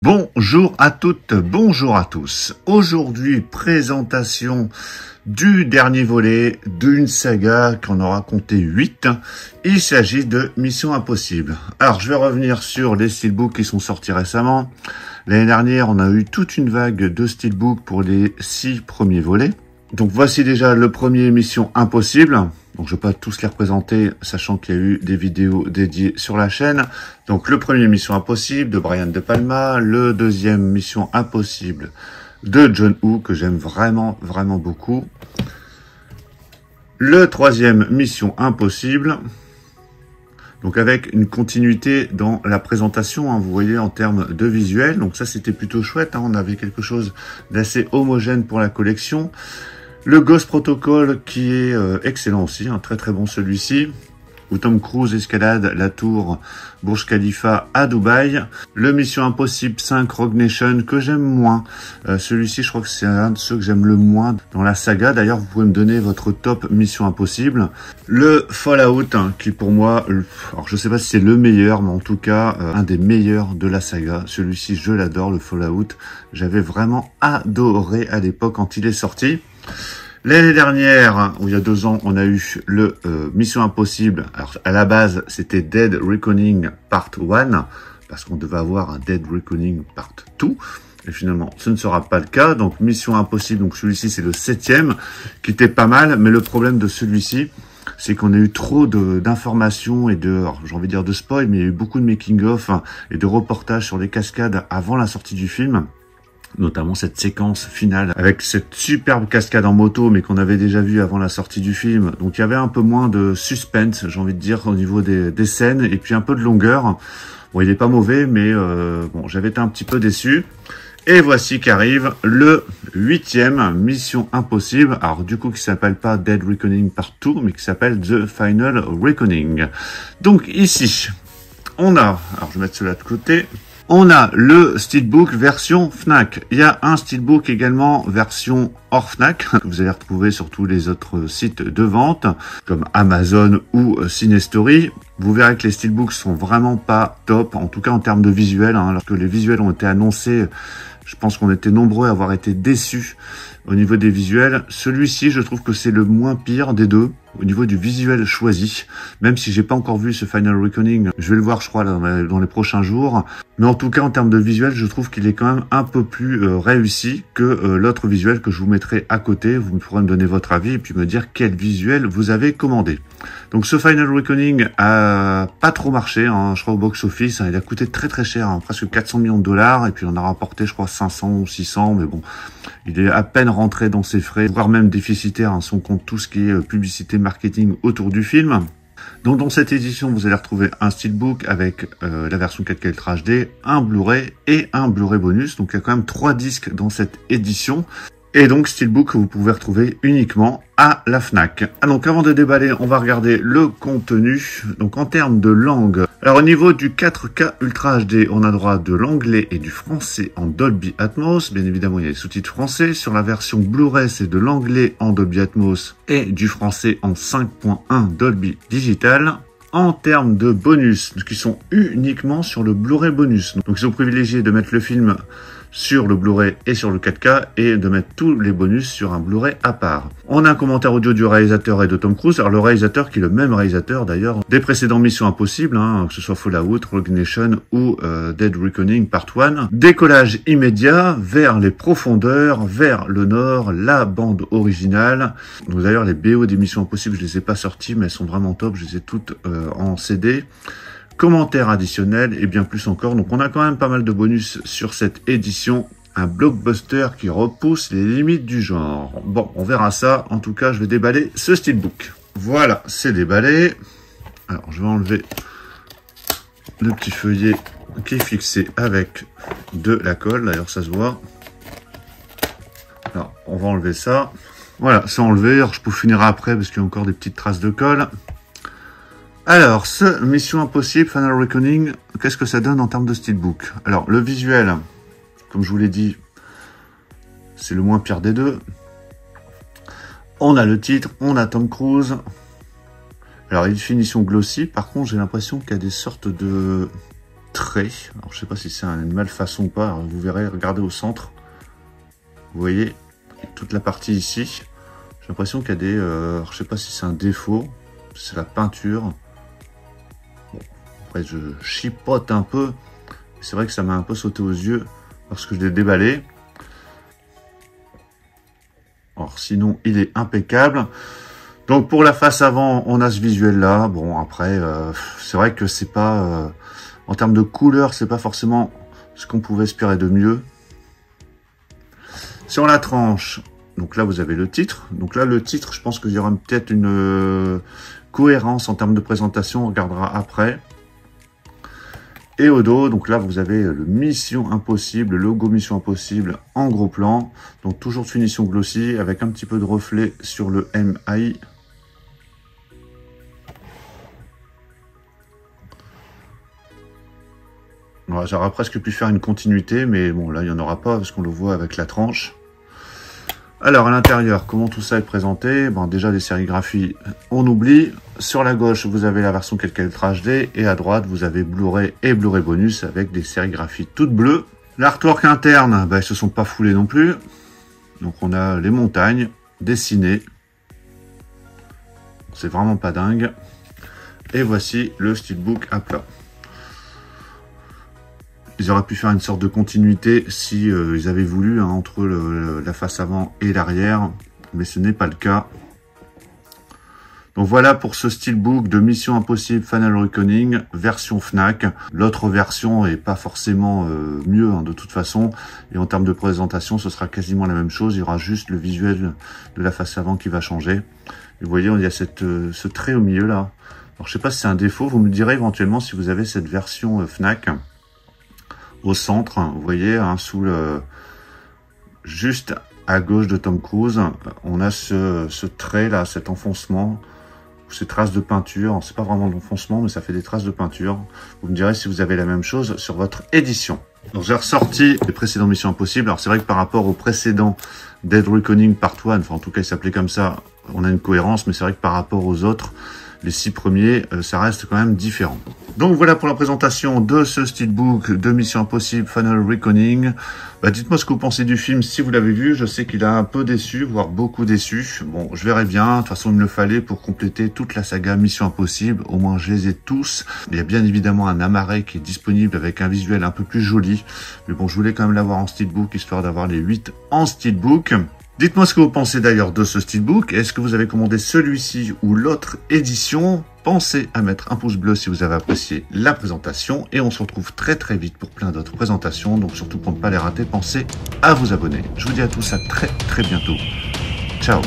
Bonjour à toutes, bonjour à tous. Aujourd'hui, présentation du dernier volet d'une saga qu'on aura compté 8. Il s'agit de Mission Impossible. Alors, je vais revenir sur les steelbooks qui sont sortis récemment. L'année dernière, on a eu toute une vague de steelbooks pour les 6 premiers volets. Donc, voici déjà le premier Mission Impossible. Donc, je ne vais pas tous les représenter, sachant qu'il y a eu des vidéos dédiées sur la chaîne. Donc, le premier Mission Impossible de Brian De Palma. Le deuxième Mission Impossible de John Woo, que j'aime vraiment beaucoup. Le troisième Mission Impossible. Donc, avec une continuité dans la présentation, hein, vous voyez, en termes de visuel. Donc, ça, c'était plutôt chouette. Hein, on avait quelque chose d'assez homogène pour la collection. Le Ghost Protocol qui est excellent aussi, hein, très bon celui-ci, où Tom Cruise escalade la tour Burj Khalifa à Dubaï. Le Mission Impossible 5 Rogue Nation que j'aime moins. Celui-ci, je crois que c'est un de ceux que j'aime le moins dans la saga. D'ailleurs, vous pouvez me donner votre top Mission Impossible. Le Fallout, hein, qui pour moi, alors je sais pas si c'est le meilleur, mais en tout cas, un des meilleurs de la saga. Celui-ci, je l'adore, le Fallout. J'avais vraiment adoré à l'époque quand il est sorti. L'année dernière, ou il y a 2 ans, on a eu le Mission Impossible. Alors, à la base, c'était Dead Reckoning Part 1, parce qu'on devait avoir un Dead Reckoning Part 2. Et finalement, ce ne sera pas le cas. Donc, Mission Impossible, donc celui-ci, c'est le 7e, qui était pas mal. Mais le problème de celui-ci, c'est qu'on a eu trop d'informations et j'ai envie de dire de spoil, mais il y a eu beaucoup de making-of et de reportages sur les cascades avant la sortie du film. Notamment cette séquence finale avec cette superbe cascade en moto, mais qu'on avait déjà vu avant la sortie du film. Donc il y avait un peu moins de suspense, j'ai envie de dire, au niveau des scènes, et puis un peu de longueur. Bon, il est pas mauvais, mais bon, j'avais été un petit peu déçu. Et voici qu'arrive le 8e Mission Impossible. Alors du coup, qui s'appelle pas Dead Reckoning Part 2, mais qui s'appelle The Final Reckoning. Donc ici, on a, alors je vais mettre cela de côté. On a le steelbook version Fnac. Il y a un steelbook également version hors Fnac, que vous allez retrouver sur tous les autres sites de vente, comme Amazon ou Cinestory. Vous verrez que les steelbooks sont vraiment pas top, en tout cas en termes de visuel. Hein, alors que les visuels ont été annoncés, je pense qu'on était nombreux à avoir été déçus au niveau des visuels. Celui-ci, je trouve que c'est le moins pire des deux, au niveau du visuel choisi. Même si j'ai pas encore vu ce Final Reckoning, je vais le voir, je crois, dans les prochains jours. Mais en tout cas, en termes de visuel, je trouve qu'il est quand même un peu plus réussi que l'autre visuel que je vous mettrai à côté. Vous pourrez me donner votre avis et puis me dire quel visuel vous avez commandé. Donc ce Final Reckoning a pas trop marché, hein, je crois, au box-office. Hein, il a coûté très cher, hein, presque 400 millions de dollars. Et puis on a rapporté, je crois, 500 ou 600. Mais bon, il est à peine rentré dans ses frais, voire même déficitaire, hein, si on compte tout ce qui est publicité, marketing autour du film. Donc dans cette édition, vous allez retrouver un steelbook avec la version 4K Ultra HD, un Blu-ray et un Blu-ray bonus. Donc il y a quand même 3 disques dans cette édition. Et donc steelbook que vous pouvez retrouver uniquement à la Fnac. Ah, donc avant de déballer, on va regarder le contenu. Donc en termes de langue, alors au niveau du 4K Ultra HD, on a droit de l'anglais et du français en Dolby Atmos. Bien évidemment, il y a les sous-titres français. Sur la version Blu-ray, c'est de l'anglais en Dolby Atmos et du français en 5.1 Dolby Digital. En termes de bonus, qui sont uniquement sur le Blu-ray bonus. Donc ils ont privilégié de mettre le film sur le Blu-ray et sur le 4K et de mettre tous les bonus sur un Blu-ray à part. On a un commentaire audio du réalisateur et de Tom Cruise. Alors le réalisateur qui est le même réalisateur d'ailleurs des précédents Missions Impossibles, hein, que ce soit Fallout, Rogue Nation ou Dead Reckoning Part 1. Décollage immédiat vers les profondeurs, vers le nord, la bande originale. Donc d'ailleurs les BO des Missions Impossibles, je les ai pas sorties, mais elles sont vraiment top. Je les ai toutes en CD. Commentaires additionnels et bien plus encore. Donc on a quand même pas mal de bonus sur cette édition. Un blockbuster qui repousse les limites du genre. Bon, on verra ça. En tout cas, je vais déballer ce steelbook. Voilà, c'est déballé. Alors, je vais enlever le petit feuillet qui est fixé avec de la colle. D'ailleurs, ça se voit. Alors, on va enlever ça. Voilà, c'est enlevé. Alors, je peux finir après parce qu'il y a encore des petites traces de colle. Alors, ce Mission Impossible Final Reckoning, qu'est-ce que ça donne en termes de steelbook? Alors, le visuel, comme je vous l'ai dit, c'est le moins pire des deux. On a le titre, on a Tom Cruise. Alors, une finition glossy. Par contre, j'ai l'impression qu'il y a des sortes de trait. Alors, je sais pas si c'est une malfaçon ou pas. Alors, vous verrez, regardez au centre. Vous voyez toute la partie ici. J'ai l'impression qu'il y a des... je sais pas si c'est un défaut. C'est la peinture. Bon, après, je chipote un peu. C'est vrai que ça m'a un peu sauté aux yeux lorsque je l'ai déballé. Alors, sinon, il est impeccable. Donc, pour la face avant, on a ce visuel-là. Bon, après, c'est vrai que c'est pas... en termes de couleur, c'est pas forcément ce qu'on pouvait espérer de mieux. Sur la tranche, donc là, vous avez le titre. Donc là, le titre, je pense qu'il y aura peut-être une cohérence en termes de présentation. On regardera après. Et au dos, donc là, vous avez le Mission Impossible, le logo Mission Impossible en gros plan. Donc toujours de finition glossy avec un petit peu de reflet sur le MI. Voilà, j'aurais presque pu faire une continuité, mais bon, là, il n'y en aura pas parce qu'on le voit avec la tranche. Alors, à l'intérieur, comment tout ça est présenté? Bon, déjà, les sérigraphies, on oublie. Sur la gauche, vous avez la version quelques lettres HD. Et à droite, vous avez Blu-ray et Blu-ray bonus avec des sérigraphies toutes bleues. L'artwork interne, bah, ils se sont pas foulés non plus. Donc, on a les montagnes dessinées. C'est vraiment pas dingue. Et voici le steelbook à plat. Ils auraient pu faire une sorte de continuité si ils avaient voulu hein, entre la face avant et l'arrière, mais ce n'est pas le cas. Donc voilà pour ce steelbook de Mission Impossible Final Reckoning version Fnac. L'autre version est pas forcément mieux hein, de toute façon. Et en termes de présentation, ce sera quasiment la même chose. Il y aura juste le visuel de la face avant qui va changer. Et vous voyez, il y a ce trait au milieu là. Alors je sais pas si c'est un défaut. Vous me direz éventuellement si vous avez cette version Fnac. Au centre, vous voyez, hein, sous le juste à gauche de Tom Cruise, on a ce trait là, cet enfoncement, ces traces de peinture. C'est pas vraiment de l'enfoncement, mais ça fait des traces de peinture. Vous me direz si vous avez la même chose sur votre édition. Donc j'ai ressorti les précédents Missions Impossibles. Alors c'est vrai que par rapport au précédent Dead Reckoning Part 1, enfin en tout cas il s'appelait comme ça, on a une cohérence, mais c'est vrai que par rapport aux autres, les 6 premiers, ça reste quand même différent. Donc voilà pour la présentation de ce steelbook de Mission Impossible Final Reckoning. Bah, dites-moi ce que vous pensez du film si vous l'avez vu. Je sais qu'il a un peu déçu, voire beaucoup déçu. Bon, je verrai bien. De toute façon, il me le fallait pour compléter toute la saga Mission Impossible. Au moins, je les ai tous. Il y a bien évidemment un amarré qui est disponible avec un visuel un peu plus joli. Mais bon, je voulais quand même l'avoir en steelbook, histoire d'avoir les 8 en steelbook. Dites-moi ce que vous pensez d'ailleurs de ce steelbook. Est-ce que vous avez commandé celui-ci ou l'autre édition? Pensez à mettre un pouce bleu si vous avez apprécié la présentation. Et on se retrouve très très vite pour plein d'autres présentations. Donc surtout pour ne pas les rater, pensez à vous abonner. Je vous dis à tous à très très bientôt. Ciao.